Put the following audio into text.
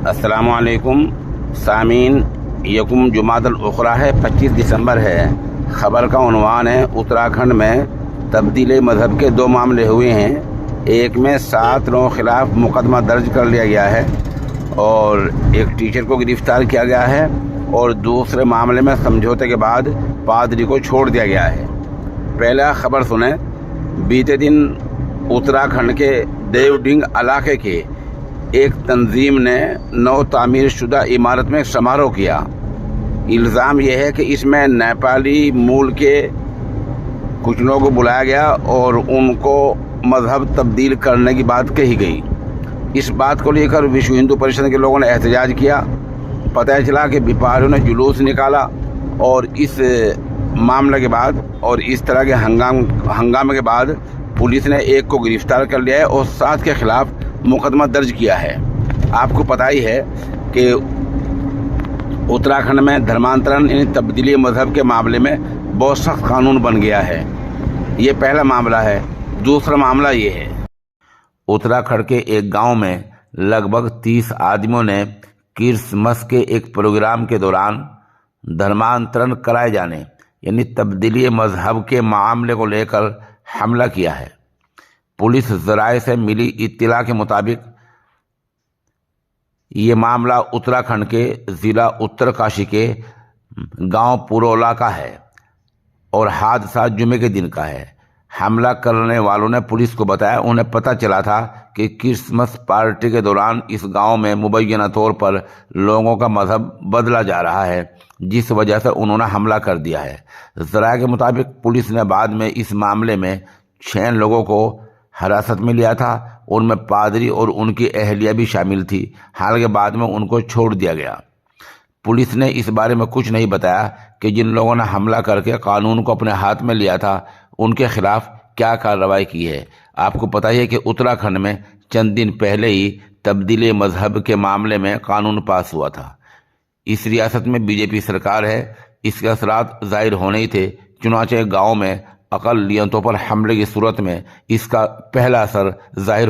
अस्सलामुअलैकुम सामीन, यकुम जुमादल उखरा है, 25 दिसंबर है। ख़बर का उन्वान है उत्तराखंड में तब्दीली मज़हब के 2 मामले हुए हैं। एक में 7 लोगों के ख़िलाफ़ मुकदमा दर्ज कर लिया गया है और एक टीचर को गिरफ़्तार किया गया है और दूसरे मामले में समझौते के बाद पादरी को छोड़ दिया गया है। पहला ख़बर सुने। बीते दिन उत्तराखंड के देवडिंग इलाके के एक तंजीम ने नौ तामीर शुदा इमारत में समारोह किया। इल्ज़ाम यह है कि इसमें नेपाली मूल के कुछ लोगों को बुलाया गया और उनको मज़हब तब्दील करने की बात कही गई। इस बात को लेकर विश्व हिंदू परिषद के लोगों ने एहतजाज किया। पता चला कि व्यापारियों ने जुलूस निकाला और इस मामले के बाद और इस तरह के हंगामे के बाद पुलिस ने एक को गिरफ्तार कर लिया है और 7 के खिलाफ मुकदमा दर्ज किया है। आपको पता ही है कि उत्तराखंड में धर्मांतरण यानी तब्दीली मज़हब के मामले में बहुत सख्त कानून बन गया है। ये पहला मामला है। दूसरा मामला ये है, उत्तराखंड के एक गांव में लगभग 30 आदमियों ने क्रिसमस के एक प्रोग्राम के दौरान धर्मांतरण कराए जाने यानी तब्दीली मज़हब के मामले को लेकर हमला किया है। पुलिस ज़राए से मिली इत्तला के मुताबिक ये मामला उत्तराखंड के ज़िला उत्तरकाशी के गांव पुरोला का है और हादसा जुमे के दिन का है। हमला करने वालों ने पुलिस को बताया उन्हें पता चला था कि क्रिसमस पार्टी के दौरान इस गांव में मुबैना तौर पर लोगों का मज़हब बदला जा रहा है, जिस वजह से उन्होंने हमला कर दिया है। ज़राए के मुताबिक पुलिस ने बाद में इस मामले में 6 लोगों को हिरासत में लिया था। उनमें पादरी और उनकी अहलिया भी शामिल थी। हालांकि बाद में उनको छोड़ दिया गया। पुलिस ने इस बारे में कुछ नहीं बताया कि जिन लोगों ने हमला करके कानून को अपने हाथ में लिया था उनके खिलाफ क्या कार्रवाई की है। आपको पता ही है कि उत्तराखंड में चंद दिन पहले ही तब्दीली मज़हब के मामले में कानून पास हुआ था। इस रियासत में बीजेपी सरकार है, इसके असरात जाहिर होने ही थे। चुनाचे गाँव में अक़लियतों पर हमले की सूरत में इसका पहला असर जाहिर